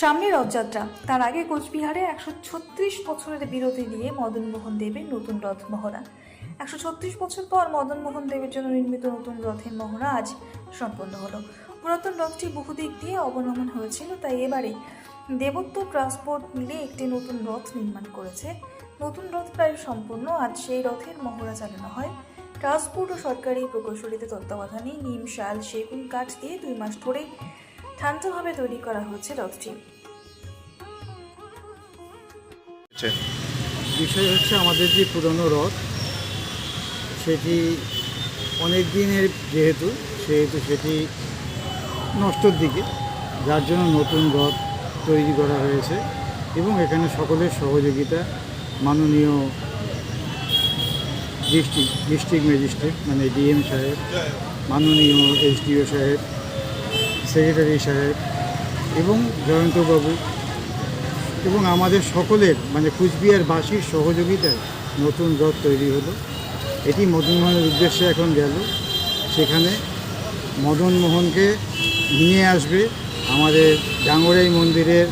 সামনে রথযাত্রা, তার আগে কোচবিহারে 136 বছরের বিরতি দিয়ে মদনমোহন দেবের নতুন রথ মহড়া। 136 বছর পর মদনমোহন দেবের জন্য নির্মিত নতুন রথের মহড়া আজ সম্পন্ন হলো। পুরাতন রথটি বহুদিক দিয়ে অবনমন হয়েছিল, তাই এবারে দেবত্ব ট্রান্সপোর্ট মিলে একটি নতুন রথ নির্মাণ করেছে। নতুন রথ প্রায় সম্পূর্ণ। আজ সেই রথের মহড়া চালানো হয়। ট্রান্সপোর্ট ও সরকারি প্রকৌশলীদের তত্ত্বাবধানে নিম, শাল, সেগুন কাঠ দিয়ে 2 মাস ধরে শান্তভাবে তৈরি করা হচ্ছে রথটি। বিষয় হচ্ছে আমাদের যে পুরনো রথ সেটি অনেক দিনের যেহেতু সেটি নষ্টর দিকে, যার জন্য নতুন রথ তৈরি করা হয়েছে এবং এখানে সকলের সহযোগিতা মাননীয় ডিস্ট্রিক্ট ম্যাজিস্ট্রেট মানে ডিএম সাহেব, মাননীয় এসডিও সাহেব, সেক্রেটারি সাহেব এবং জয়ন্তবাবু এবং আমাদের সকলের মানে কুচবিহারবাসীর সহযোগিতায় নতুন রথ তৈরি হলো। এটি মদনমোহনের উদ্দেশ্যে এখন গেল। সেখানে মদনমোহনকে নিয়ে আসবে আমাদের ডাঙ্গরাই মন্দিরের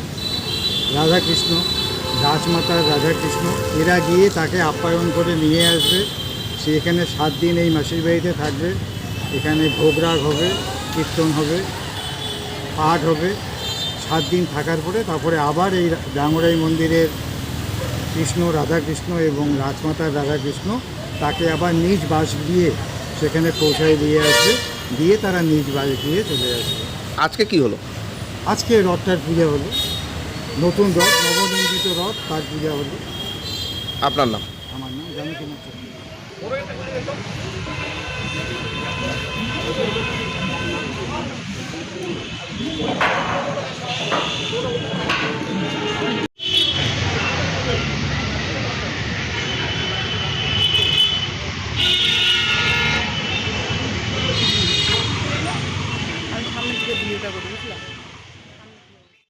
রাধাকৃষ্ণ, রাজমাতার রাধাকৃষ্ণ, এরা গিয়ে তাকে আপ্যায়ন করে নিয়ে আসবে। সে এখানে 7 দিন এই মাসির বাড়িতে থাকবে। এখানে ভোগরাগ হবে, কীর্তন হবে, পাঠ হবে। 7 দিন থাকার পরে তারপরে আবার এই ডাঙ্গরাই মন্দিরের কৃষ্ণ, রাধাকৃষ্ণ এবং রাজমাতার রাধাকৃষ্ণ তাকে আবার নিজ বাস দিয়ে সেখানে পৌঁছায় দিয়ে আসবে, দিয়ে তারা নিজ বাড়ি দিয়ে চলে আসবে। আজকে কি হলো? আজকে রথটার পূজা হলো, নতুন রথ, নবনির্মিত রথ, তার পূজা হলো। আপনার নাম? আমার নাম জানকীনাথ চক্রবর্তী।